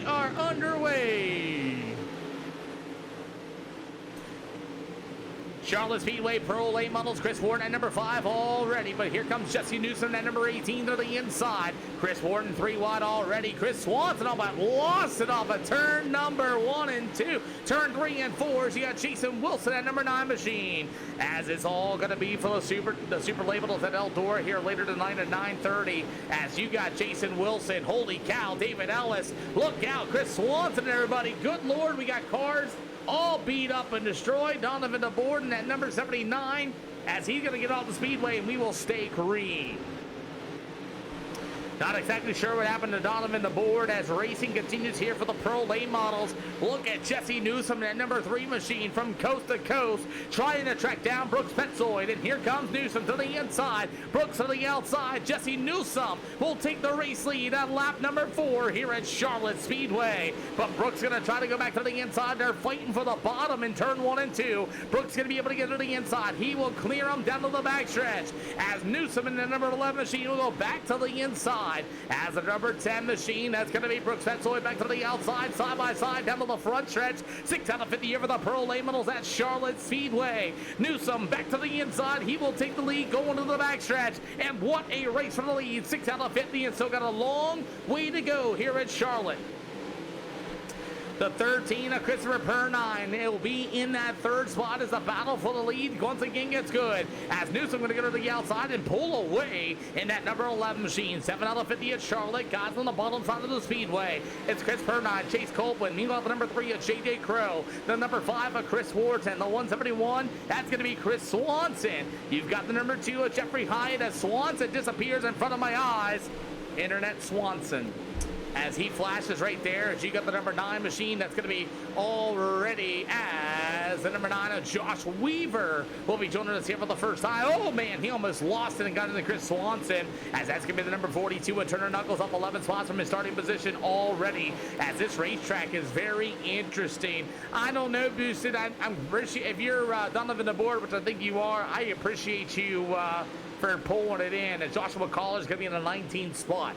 are underway. Charlotte Speedway Pro Late Models, Chris Warden at number 5 already, but here comes Jesse Newsom at number 18 to the inside. Chris Warden 3 wide already. Chris Swanson almost lost it off of turn number 1 and 2. Turn 3 and 4, you got Jason Wilson at number 9 machine. As it's all going to be for the super labels at Eldora here later tonight at 9:30. As you got Jason Wilson, holy cow, David Ellis, look out, Chris Swanson, everybody. Good Lord, we got cars all beat up and destroyed. Donovan DeBorden at number 79 as he's going to get off the speedway, and we will stay green. Not exactly sure what happened to Donovan DeBorde as racing continues here for the Pro Late Models. Look at Jesse Newsom at number 3 machine from coast to coast, trying to track down Brooks Petzold. And here comes Newsom to the inside, Brooks to the outside. Jesse Newsom will take the race lead at lap number 4 here at Charlotte Speedway. But Brooks going to try to go back to the inside. They're fighting for the bottom in turn 1 and 2. Brooks going to be able to get to the inside. He will clear them down to the backstretch as Newsom in the number 11 machine will go back to the inside. As the number 10 machine, that's going to be Brooks Petzold back to the outside, side by side, down to the front stretch. 6 out of 50 here for the Pro Late Models at Charlotte Speedway. Newsom back to the inside. He will take the lead going to the backstretch. And what a race for the lead. 6 out of 50 and still got a long way to go here at Charlotte. The 13 of Christopher Pernine. It will be in that third spot as the battle for the lead once again gets good. As Newsom going to go to the outside and pull away in that number 11 machine. 7 out of 50 at Charlotte. Guys on the bottom side of the speedway. It's Chris Pernine, Chase Copeland. Meanwhile, the number 3 of J.J. Crow. The number 5 of Chris Wharton. The 171, that's going to be Chris Swanson. You've got the number 2 of Jeffrey Hyatt as Swanson disappears in front of my eyes. Internet Swanson. As he flashes right there, as you got the number 9 machine, that's going to be all ready as the number 9 of Josh Weaver will be joining us here for the first time. Oh man, he almost lost it and got into Chris Swanson, as that's going to be the number 42 of Turner Knuckles, up 11 spots from his starting position already, as this racetrack is very interesting. I don't know, Boosted, I'm if you're Donovan DeBorde, which I think you are, I appreciate you for pulling it in, as Joshua Collar is going to be in the 19th spot.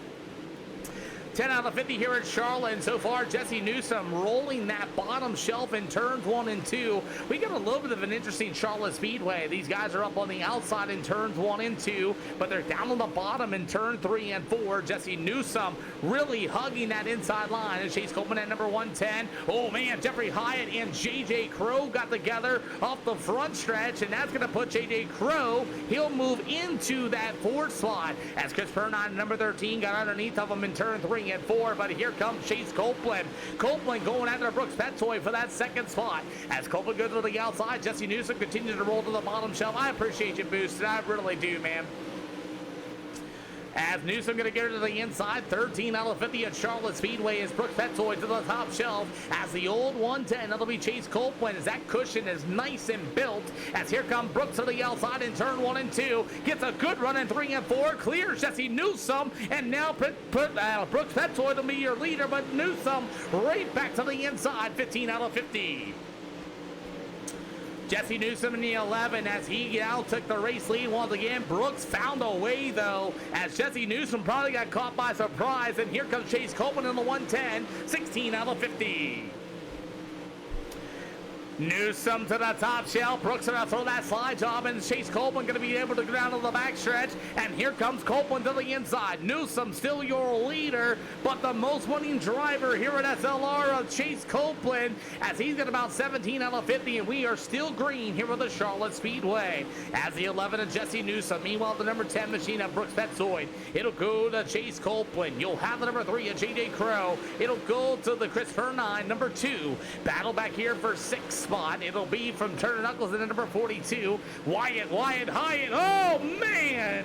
10 out of 50 here at Charlotte, and so far Jesse Newsom rolling that bottom shelf in turns 1 and 2. We got a little bit of an interesting Charlotte Speedway. These guys are up on the outside in turns 1 and 2, but they're down on the bottom in turn 3 and 4. Jesse Newsom really hugging that inside line, and Chase Copeland at number 110. Oh man, Jeffrey Hyatt and J.J. Crow got together off the front stretch, and that's going to put J.J. Crow, he'll move into that 4th spot, as Chris Pernine, number 13, got underneath of him in turn 3 and 4, but here comes Chase Copeland. Copeland going after Brooks Petzold for that 2nd spot. As Copeland goes to the outside, Jesse Newsom continues to roll to the bottom shelf. I appreciate you, Boosted. I really do, man. As Newsom going to get her to the inside, 13 out of 50 at Charlotte Speedway is Brooks Petzold to the top shelf. As the old 110, that'll be Chase Copeland, as that cushion is nice and built. As here comes Brooks to the outside in turn 1 and 2. Gets a good run in 3 and 4. Clears Jesse Newsom, and now Brooks Petzold will be your leader, but Newsom right back to the inside, 15 out of 50. Jesse Newsom in the 11 as he now took the race lead once again. Brooks found a way though, as Jesse Newsom probably got caught by surprise, and here comes Chase Copeland in the 110, 16 out of 50. Newsom to the top shelf. Brooks going to throw that slide job, and Chase Copeland going to be able to go down to the backstretch. And here comes Copeland to the inside. Newsom still your leader, but the most winning driver here at SLR of Chase Copeland, as he's got about 17 out of 50, and we are still green here at the Charlotte Speedway. As the 11 of Jesse Newsom. Meanwhile, the number 10 machine of Brooks Petzold. It'll go to Chase Copeland. You'll have the number 3 of J.J. Crow. It'll go to the Chris Pernine, number 2. Battle back here for 6 spot. It'll be from Turner Knuckles at number 42. Wyatt Hyatt. Oh, man.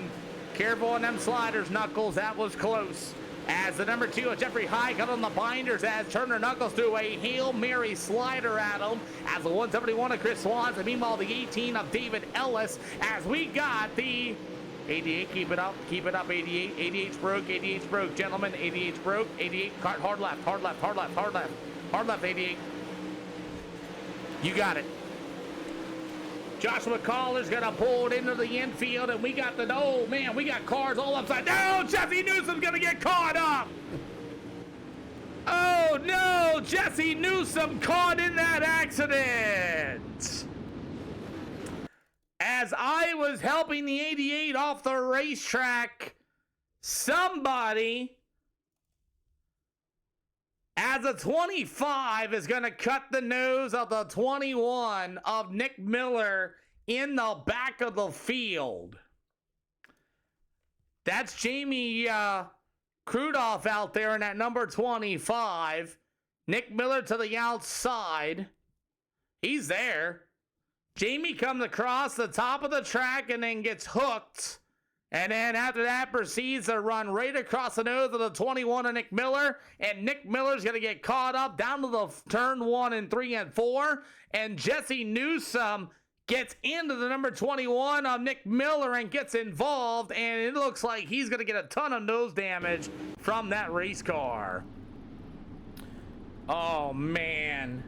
Careful on them sliders, Knuckles. That was close. As the number 2 of Jeffrey Hyatt got on the binders as Turner Knuckles threw a Hail Mary slider at him. As the 171 of Chris Swans. And meanwhile, the 18 of David Ellis. As we got the 88, keep it up, 88, 88's broke, gentlemen, 88's broke, 88, hard left, 88. You got it. Joshua Collar's gonna pull it into the infield, and we got the, oh man, we got cars all upside down. Jesse Newsom's gonna get caught up. Oh, Oh no, Jesse Newsome caught in that accident. As I was helping the 88 off the racetrack, somebody as a 25 is going to cut the nose of the 21 of Nick Miller in the back of the field. That's Jamie Krudoff out there in that number 25. Nick Miller to the outside. He's there. Jamie comes across the top of the track and then gets hooked. And then after that proceeds to run right across the nose of the 21 of Nick Miller. And Nick Miller's going to get caught up down to the turn 1 and 3 and 4. And Jesse Newsome gets into the number 21 of Nick Miller and gets involved. And it looks like he's going to get a ton of nose damage from that race car. Oh, man.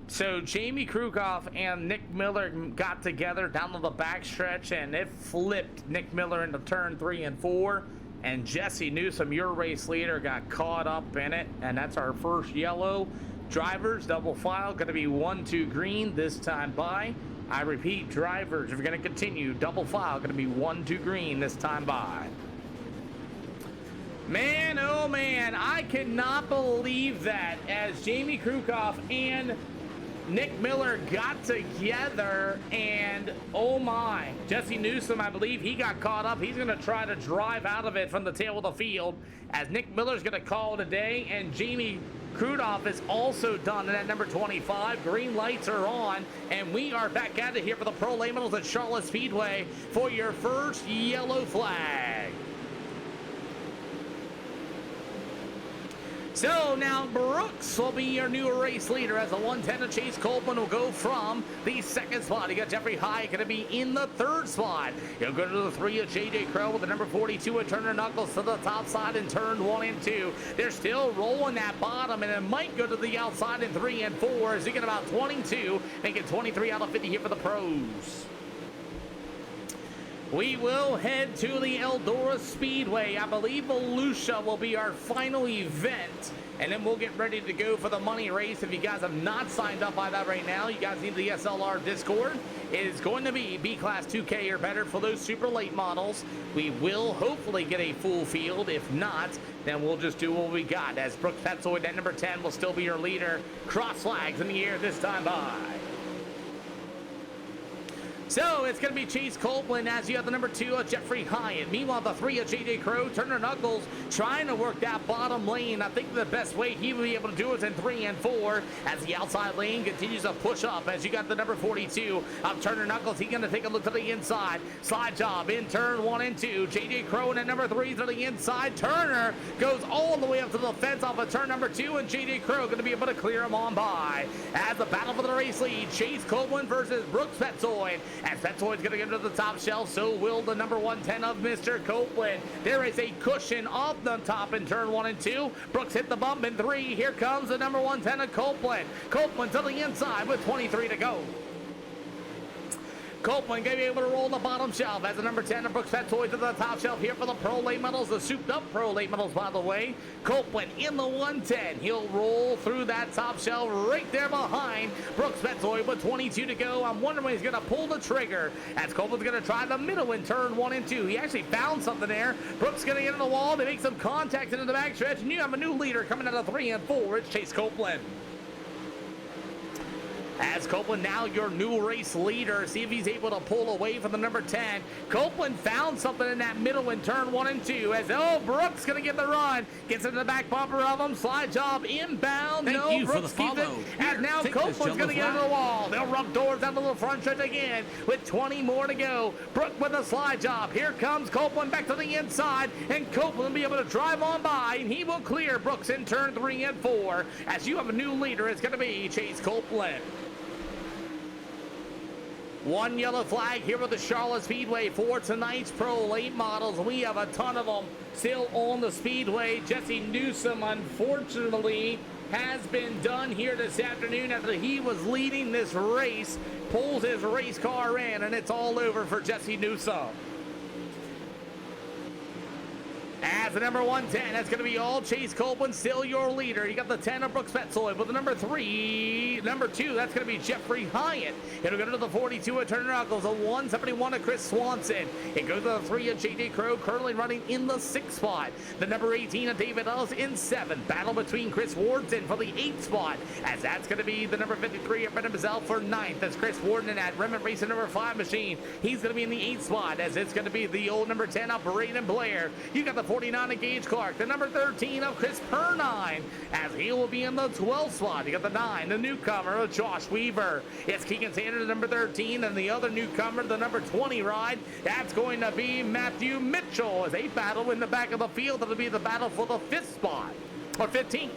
So Jamie Krukoff and Nick Miller got together down to the backstretch, and it flipped Nick Miller into turn 3 and 4. And Jesse Newsome, your race leader, got caught up in it. And that's our first yellow. Drivers, double file, going to be 1-2 green this time by. I repeat, drivers, if you're going to continue, double file, going to be 1-2 green this time by. Man, oh man, I cannot believe that as Jamie Krukoff and Nick Miller got together, and oh my, Jesse Newsome, I believe he got caught up. He's going to try to drive out of it from the tail of the field as Nick Miller's going to call it a day, and Jamie Krudoff is also done in that number 25. Green lights are on, and we are back at it here for the Pro Late Models at Charlotte Speedway for your first yellow flag. So now Brooks will be your new race leader as the 110 of Chase Copeland will go from the second spot. You got Jeffrey Hyatt going to be in the third spot. You'll go to the 3 of J.J. Crow with the number 42 of Turner Knuckles to the top side in turn 1 and 2. They're still rolling that bottom, and it might go to the outside in 3 and 4 as you get about 22 and get 23 out of 50 here for the pros. We will head to the Eldora Speedway. I believe Volusia will be our final event, and then we'll get ready to go for the money race. If you guys have not signed up by that right now, you guys need the SLR Discord. It is going to be B-Class 2K or better for those super late models. We will hopefully get a full field. If not, then we'll just do what we got, as Brooks Petzold at number 10 will still be your leader. Cross flags in the air this time by. So it's going to be Chase Copeland as you have the number 2 of Jeffrey Hyatt. Meanwhile, the 3 of J.J. Crow, Turner Knuckles trying to work that bottom lane. I think the best way he will be able to do it is in 3 and 4 as the outside lane continues to push up as you got the number 42 of Turner Knuckles. He's going to take a look to the inside. Slide job in turn 1 and 2. J.J. Crow and number 3 to the inside. Turner goes all the way up to the fence off of turn number 2, and J.J. Crow going to be able to clear him on by. As the battle for the race lead, Chase Copeland versus Brooks Petzold. As Petzold's going to get to the top shelf, so will the number 110 of Mr. Copeland. There is a cushion off the top in turn 1 and 2. Brooks hit the bump in 3. Here comes the number 110 of Copeland. Copeland to the inside with 23 to go. Copeland going to be able to roll the bottom shelf as the number 10 of Brooks Petzold to the top shelf here for the Pro Late Models, the souped up Pro Late Models, by the way. Copeland in the 110. He'll roll through that top shelf right there behind Brooks Petzold with 22 to go. I'm wondering when he's going to pull the trigger as Copeland's going to try the middle in turn 1 and 2. He actually found something there. Brooks going to get in the wall to make some contact into the backstretch, and you have a new leader coming out of 3 and 4. It's Chase Copeland. As Copeland now your new race leader. See if he's able to pull away from the number 10. Copeland found something in that middle in turn 1 and 2. As Brooks gonna get the run. Gets into the back bumper of him. Slide job inbound. Thank you Brooks for the follow. And now Copeland's gonna get into the wall. They'll rub doors down to the front stretch again with 20 more to go. Brooks with a slide job. Here comes Copeland back to the inside. And Copeland will be able to drive on by. And he will clear Brooks in turn 3 and 4. As you have a new leader, it's gonna be Chase Copeland. One yellow flag here with the Charlotte Speedway for tonight's Pro Late Models. We have a ton of them still on the Speedway. Jesse Newsome, unfortunately, has been done here this afternoon after he was leading this race. Pulls his race car in, and it's all over for Jesse Newsome. As As the number 110, that's going to be all Chase Copeland, still your leader. You got the 10 of Brooks Petzold with the number 3. Number 2, that's going to be Jeffrey Hyatt. It'll go to the 42 of Turner Knuckles, a 171 of Chris Swanson. It goes to the 3 of J.J. Crow, currently running in the 6th spot. The number 18 of David Ellis in 7th. Battle between Chris Wardson for the 8th spot, as that's going to be the number 53 of Brendan Mazzell for 9th. That's Chris Warden at Remnant Racing number 5 machine. He's going to be in the 8th spot, as it's going to be the old number 10 of Braden Blair. You got the 49 of Gage Clark, the number 13 of Chris Pernine, as he will be in the 12th spot. You got the 9, the newcomer of Josh Weaver. It's Keegan Sanders, the number 13, and the other newcomer, the number 20 ride, that's going to be Matthew Mitchell, as they battle in the back of the field. It'll be the battle for the 5th spot, or 15th.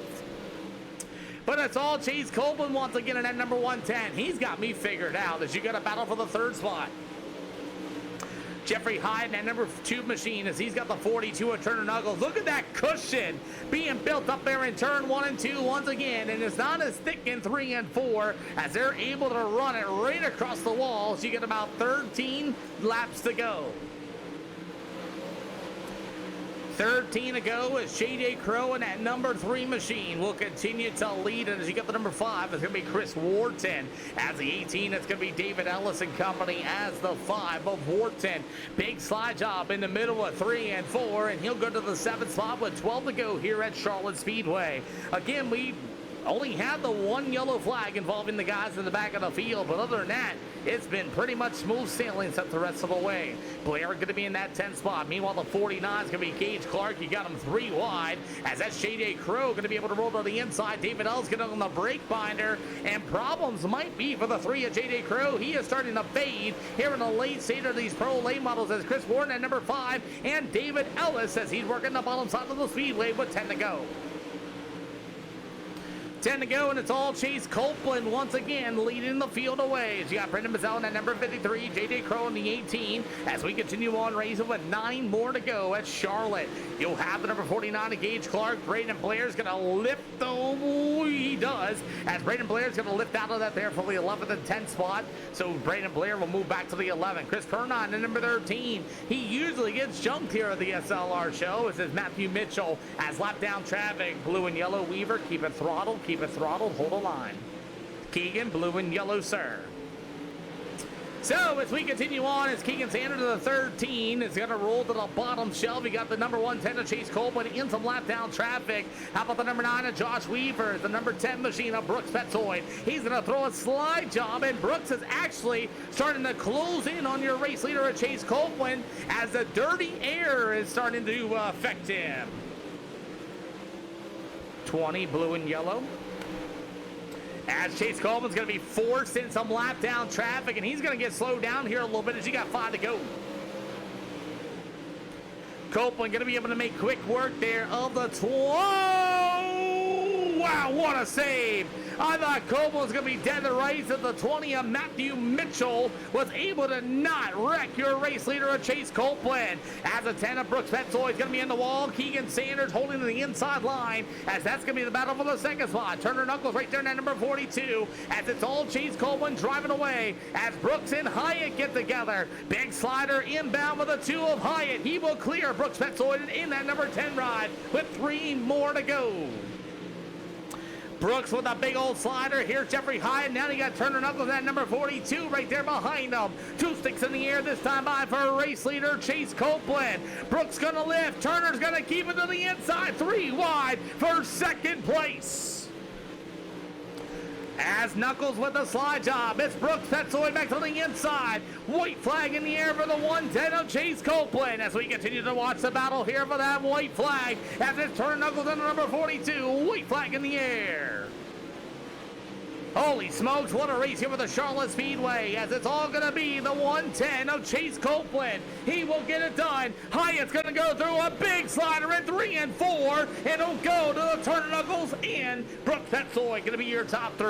But it's all Chase Copeland once again in that number 110. He's got me figured out, as you got a battle for the 3rd spot. Jeffrey Hyde in that number 2 machine, as he's got the 42 of Turner Knuckles. Look at that cushion being built up there in turn 1 and 2 once again, and it's not as thick in 3 and 4, as they're able to run it right across the wall. So you get about 13 laps to go. 13 to go as J.J. Crow in that number 3 machine will continue to lead. And as you get the number 5, it's going to be Chris Wharton. As the 18, it's going to be David Ellis and company as the 5 of Wharton. Big slide job in the middle of 3 and 4, and he'll go to the 7th spot with 12 to go here at Charlotte Speedway. Again, we only had the 1 yellow flag involving the guys in the back of the field, but other than that, it's been pretty much smooth sailing since the rest of the way. Blair going to be in that 10th spot. Meanwhile, the 49 is going to be Gage Clark. You got him 3 wide, as that's J.J. Crow going to be able to roll to the inside. David Ellis getting on the brake binder, and problems might be for the 3 of J.J. Crow. He is starting to fade here in the late stage of these pro late models, as Chris Warren at number 5, and David Ellis as he's working the bottom side of the speedway with 10 to go. 10 to go, and it's all Chase Copeland once again leading the field away. As you got Brendan Mazzell at number 53, J.J. Crow in the 18, as we continue on racing with 9 more to go at Charlotte. You'll have the number 49 of Gage Clark. Braden Blair's going to lift, though he does, as Braden Blair's going to lift out of that there for the 11th and 10th spot. So Braden Blair will move back to the 11th. Chris Pernine at number 13. He usually gets jumped here at the SLR show. This is Matthew Mitchell as lap down traffic. Blue and yellow Weaver, keep it throttled. Keep it throttled, hold a line. Keegan, blue and yellow, sir. So as we continue on, as Keegan Sanders to the 13 is going to roll to the bottom shelf. You got the number 110 of Chase Copeland in some lap down traffic. How about the number 9 of Josh Weaver, the number 10 machine of Brooks Petzold. He's going to throw a slide job, and Brooks is actually starting to close in on your race leader of Chase Copeland, as the dirty air is starting to affect him. 20, blue and yellow. As Chase Copeland's going to be forced in some lap down traffic, and he's going to get slowed down here a little bit as you got 5 to go. Copeland going to be able to make quick work there of the 12. Wow, what a save. I thought Copeland was going to be dead to rights at the 20 of Matthew Mitchell was able to not wreck your race leader of Chase Copeland. As the 10 of Brooks Petzold is going to be in the wall. Keegan Sanders holding to the inside line, as that's going to be the battle for the 2nd spot. Turner Knuckles right there in that number 42, as it's all Chase Copeland driving away as Brooks and Hyatt get together. Big slider inbound with the 2 of Hyatt. He will clear Brooks Petzold in that number 10 ride with 3 more to go. Brooks with a big old slider. Here's Jeffrey Hyde. Now you got Turner Knuckles at number 42 right there behind them. 2 sticks in the air this time by for a race leader, Chase Copeland. Brooks going to lift. Turner's going to keep it to the inside. 3 wide for 2nd place. As Knuckles with the slide job, it's Brooks Petzold back to the inside. White flag in the air for the 110 of Chase Copeland, as we continue to watch the battle here for that white flag, as it's Turner Knuckles under number 42. White flag in the air. Holy smokes, what a race here for the Charlotte Speedway, as it's all going to be the 110 of Chase Copeland. He will get it done. Hyatt's going to go through a big slider in 3 and 4, and he'll go to the Turner Knuckles and Brooks Petzold. Going to be your top 3.